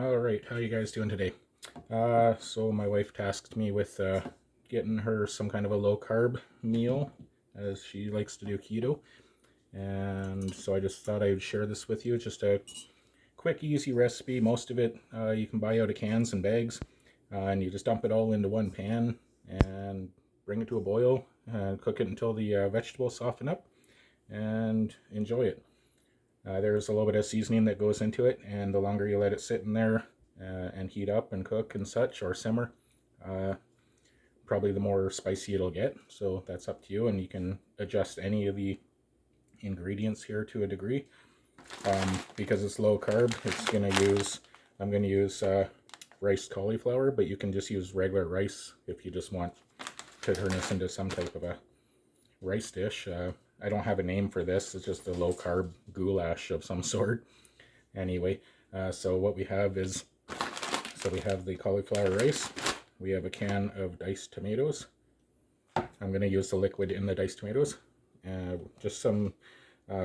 All right, how you guys doing today? So my wife tasked me with getting her some kind of a low carb meal, as she likes to do keto. And so I just thought I would share this with you. It's just a quick, easy recipe. Most of it you can buy out of cans and bags, and you just dump it all into one pan and bring it to a boil and cook it until the vegetables soften up, and enjoy it. There's a little bit of seasoning that goes into it, and the longer you let it sit in there and heat up and cook and such, or simmer, uh, probably the more spicy it'll get. So that's up to you, and you can adjust any of the ingredients here to a degree. Because it's low carb, I'm going to use riced cauliflower, but you can just use regular rice if you just want to turn this into some type of a rice dish. I don't have a name for this. It's just a low carb goulash of some sort. Anyway, so what we have is, we have the cauliflower rice. We have a can of diced tomatoes. I'm going to use the liquid in the diced tomatoes. Just some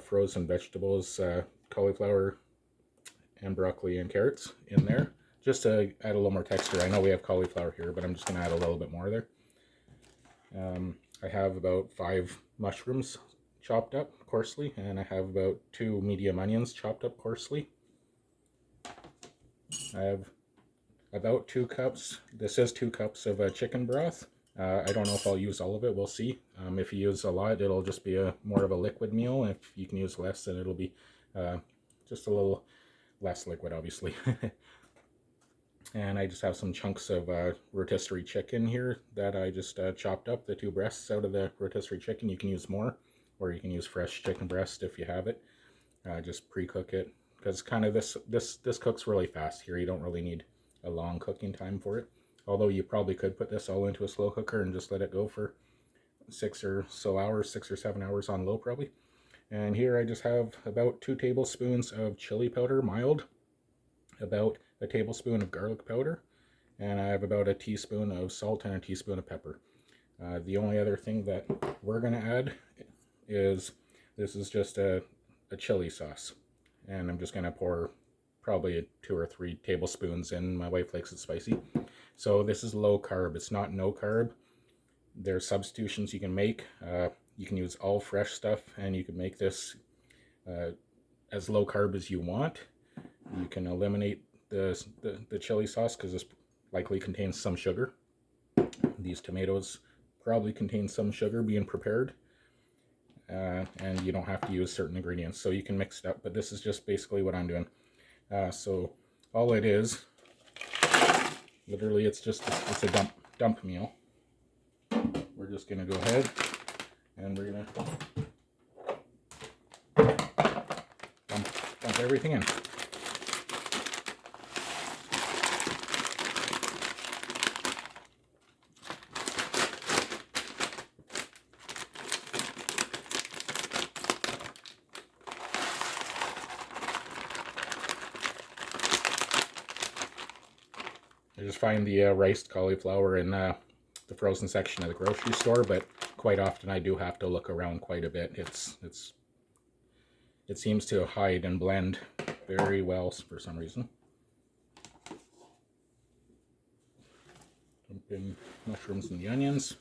frozen vegetables, cauliflower and broccoli and carrots in there, just to add a little more texture. I know we have cauliflower here, but I'm just going to add a little bit more there. I have about 5 mushrooms chopped up coarsely, and I have about 2 medium onions chopped up coarsely. I have about 2 cups. This is 2 cups of chicken broth. I don't know if I'll use all of it. We'll see. If you use a lot, it'll just be more of a liquid meal. If you can use less, then it'll be just a little less liquid, obviously. And I just have some chunks of rotisserie chicken here that I just chopped up, the 2 breasts out of the rotisserie chicken. You can use more, or you can use fresh chicken breast if you have it. Just pre-cook it, because kind of this cooks really fast here. You don't really need a long cooking time for it. Although you probably could put this all into a slow cooker and just let it go for 6 or 7 hours on low probably. And here I just have about 2 tablespoons of chili powder, mild, about a tablespoon of garlic powder, and I have about a teaspoon of salt and a teaspoon of pepper. The only other thing that we're going to add is, this is just a chili sauce, and I'm just going to pour probably 2 or 3 tablespoons in. My wife likes it spicy. So this is low carb. It's not no carb. There's substitutions you can make. You can use all fresh stuff, and you can make this as low carb as you want. You can eliminate the chili sauce because this likely contains some sugar. These tomatoes probably contain some sugar being prepared. And you don't have to use certain ingredients, so you can mix it up. But this is just basically what I'm doing. So all it is, literally, it's a dump meal. We're just gonna go ahead and we're gonna dump everything in. I just find the riced cauliflower in the frozen section of the grocery store, but quite often I do have to look around quite a bit. It seems to hide and blend very well for some reason. Dump in mushrooms and the onions.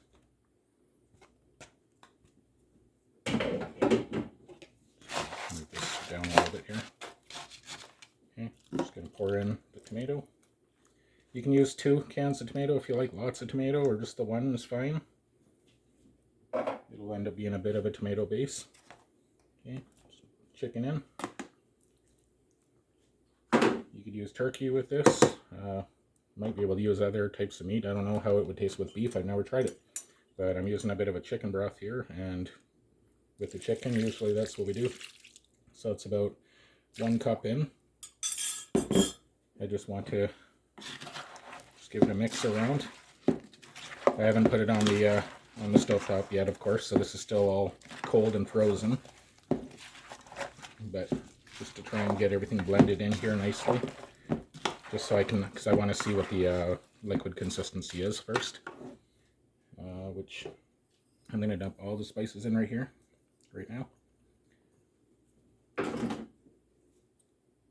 Move this down a little bit here. Okay, I'm just going to pour in the tomato. You can use 2 cans of tomato if you like lots of tomato, or just the one is fine. It'll end up being a bit of a tomato base. Okay, chicken in. You could use turkey with this. Might be able to use other types of meat. I don't know how it would taste with beef. I've never tried it. But I'm using a bit of a chicken broth here, and with the chicken, usually that's what we do. So it's about 1 cup in. I just want to give it a mix around. I haven't put it on the stovetop yet, of course, so this is still all cold and frozen. But just to try and get everything blended in here nicely, just so I can, because I want to see what the liquid consistency is first. Which I'm going to dump all the spices in right here, right now.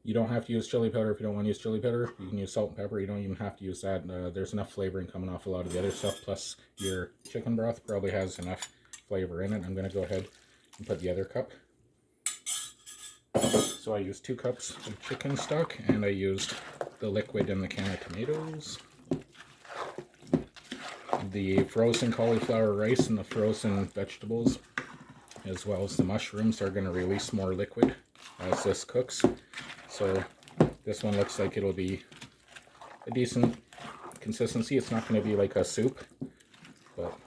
You don't have to use chili powder if you don't want to use chili powder. You can use salt and pepper. You don't even have to use that. There's enough flavoring coming off a lot of the other stuff. Plus, your chicken broth probably has enough flavor in it. I'm going to go ahead and put the other cup. So I used 2 cups of chicken stock, and I used the liquid in the can of tomatoes. The frozen cauliflower rice and the frozen vegetables, as well as the mushrooms, are going to release more liquid as this cooks. So this one looks like it'll be a decent consistency. It's not going to be like a soup, but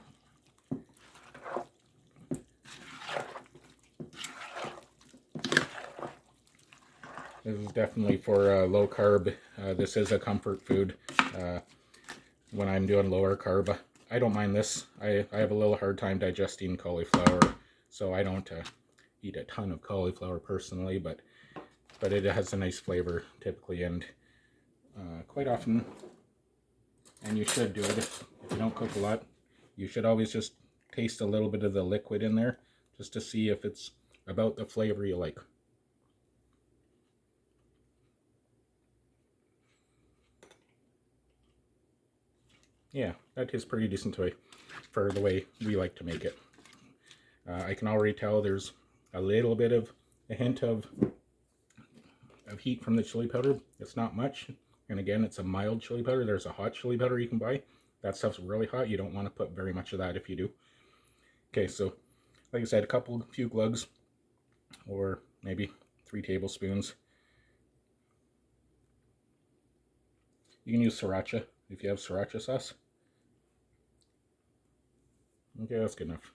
this is definitely for low carb. This is a comfort food when I'm doing lower carb. I don't mind this. I have a little hard time digesting cauliflower, so I don't eat a ton of cauliflower personally, but it has a nice flavor typically, and quite often, and you should do it if you don't cook a lot, you should always just taste a little bit of the liquid in there just to see if it's about the flavor you like. Yeah, that tastes pretty decent to me for the way we like to make it. I can already tell there's a little bit of a hint of heat from the chili powder. It's not much, and again, it's a mild chili powder. There's a hot chili powder you can buy. That stuff's really hot. You don't want to put very much of that if you do. Okay, so like I said, a few glugs, or maybe 3 tablespoons. You can use sriracha if you have sriracha sauce. Okay, that's good enough.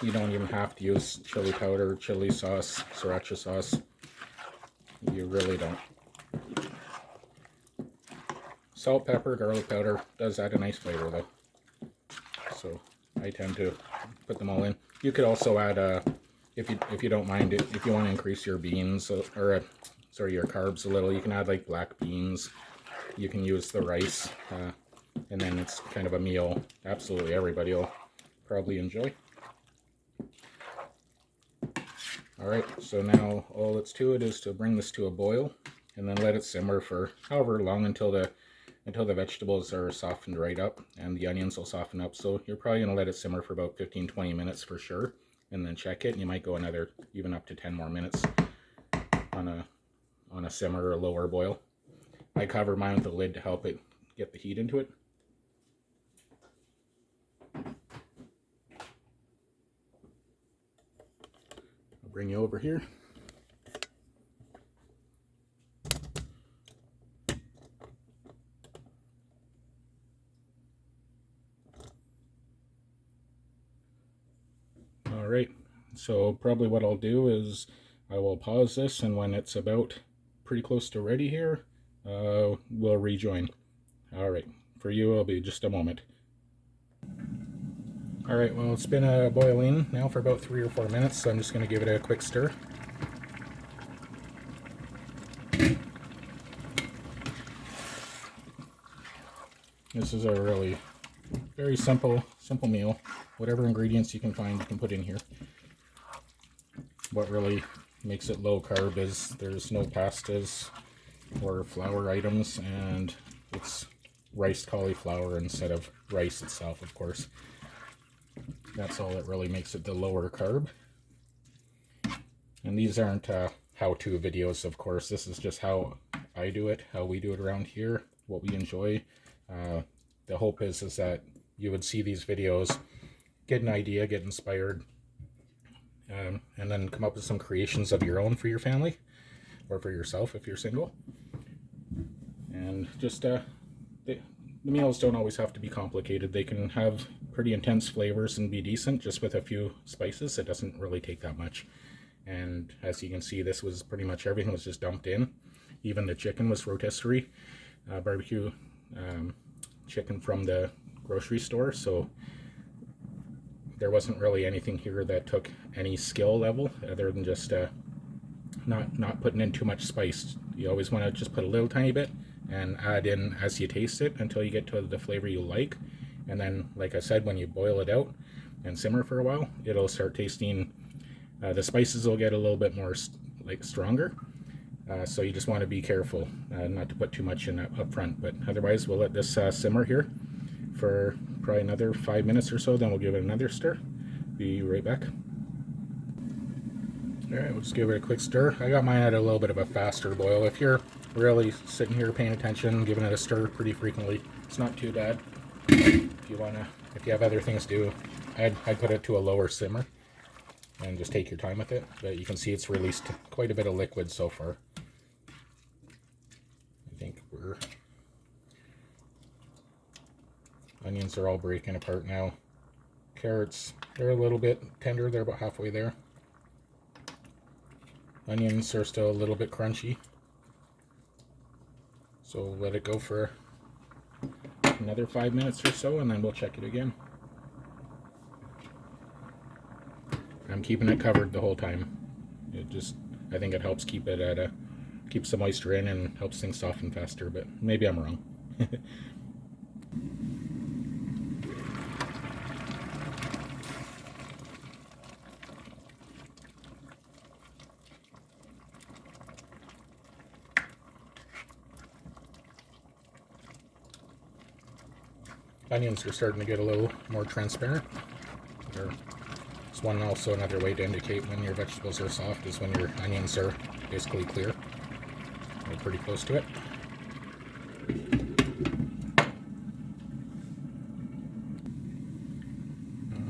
You don't even have to use chili powder, chili sauce, sriracha sauce. You really don't. Salt, pepper, garlic powder does add a nice flavor though. So I tend to put them all in. You could also add, if you don't mind it, if you want to increase your beans or your carbs a little, you can add like black beans. You can use the rice, and then it's kind of a meal absolutely everybody will probably enjoy. Alright, so now all that's to it is to bring this to a boil and then let it simmer for however long until the vegetables are softened right up and the onions will soften up. So you're probably going to let it simmer for about 15-20 minutes for sure, and then check it, and you might go another even up to 10 more minutes on a simmer or lower boil. I cover mine with a lid to help it get the heat into it. I'll bring you over here. Alright, so probably what I'll do is I will pause this, and when it's about pretty close to ready here, we'll rejoin. Alright, for you it'll be just a moment. Alright, well, it's been boiling now for about 3 or 4 minutes, so I'm just going to give it a quick stir. This is a really very simple meal. Whatever ingredients you can find, you can put in here. What really makes it low carb is there's no pastas or flour items, and it's riced cauliflower instead of rice itself, of course. That's all that really makes it the lower carb. And these aren't how-to videos, of course. This is just how I do it, how we do it around here, what we enjoy. The hope is that you would see these videos, get an idea, get inspired, and then come up with some creations of your own for your family or for yourself if you're single. And just the meals don't always have to be complicated. They can have pretty intense flavors and be decent just with a few spices. It doesn't really take that much. And as you can see, this was pretty much everything was just dumped in. Even the chicken was rotisserie barbecue chicken from the grocery store, so there wasn't really anything here that took any skill level other than just not putting in too much spice. You always want to just put a little tiny bit and add in as you taste it until you get to the flavor you like. And then, like I said, when you boil it out and simmer for a while, it'll start tasting The spices will get a little bit more stronger, so you just want to be careful not to put too much in up front. But otherwise, we'll let this simmer here for probably another 5 minutes or so. Then we'll give it another stir. Be right back. Alright, we'll just give it a quick stir. I got mine at a little bit of a faster boil. If you're really sitting here paying attention, giving it a stir pretty frequently, it's not too bad. If you have other things to do, I'd put it to a lower simmer and just take your time with it. But you can see it's released quite a bit of liquid so far. I think onions are all breaking apart now. Carrots, they're a little bit tender. They're about halfway there. Onions are still a little bit crunchy. So we'll let it go for another 5 minutes or so, and then we'll check it again. I'm keeping it covered the whole time. I think it helps keep it at keeps the moisture in and helps things soften faster, but maybe I'm wrong. Onions are starting to get a little more transparent. It's another way to indicate when your vegetables are soft is when your onions are basically clear. We're pretty close to it.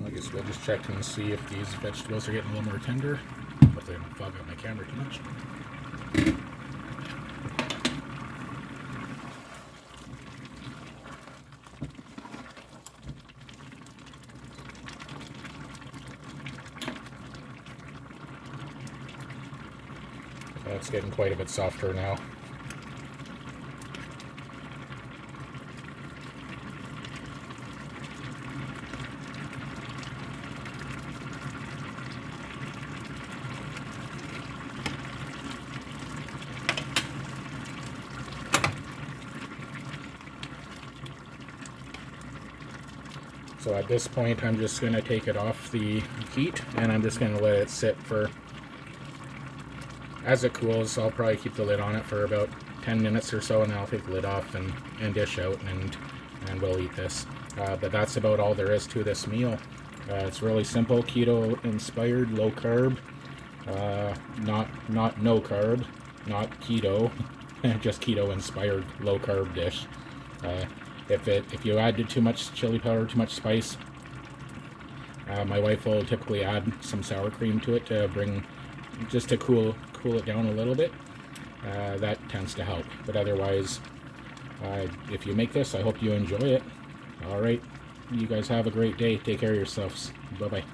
I guess we'll just check and see if these vegetables are getting a little more tender. Hopefully I don't fog up my camera too much. It's getting quite a bit softer now. So at this point, I'm just going to take it off the heat, and I'm just going to let it sit for, as it cools. I'll probably keep the lid on it for about 10 minutes or so, and then I'll take the lid off and dish out, and we'll eat this. But that's about all there is to this meal. It's really simple, keto-inspired, low-carb, not no-carb, not keto, just keto-inspired low-carb dish. If you add too much chili powder, too much spice, my wife will typically add some sour cream to it to cool it down a little bit. That tends to help. But otherwise, if you make this, I hope you enjoy it. All right, you guys have a great day. Take care of yourselves. Bye-bye.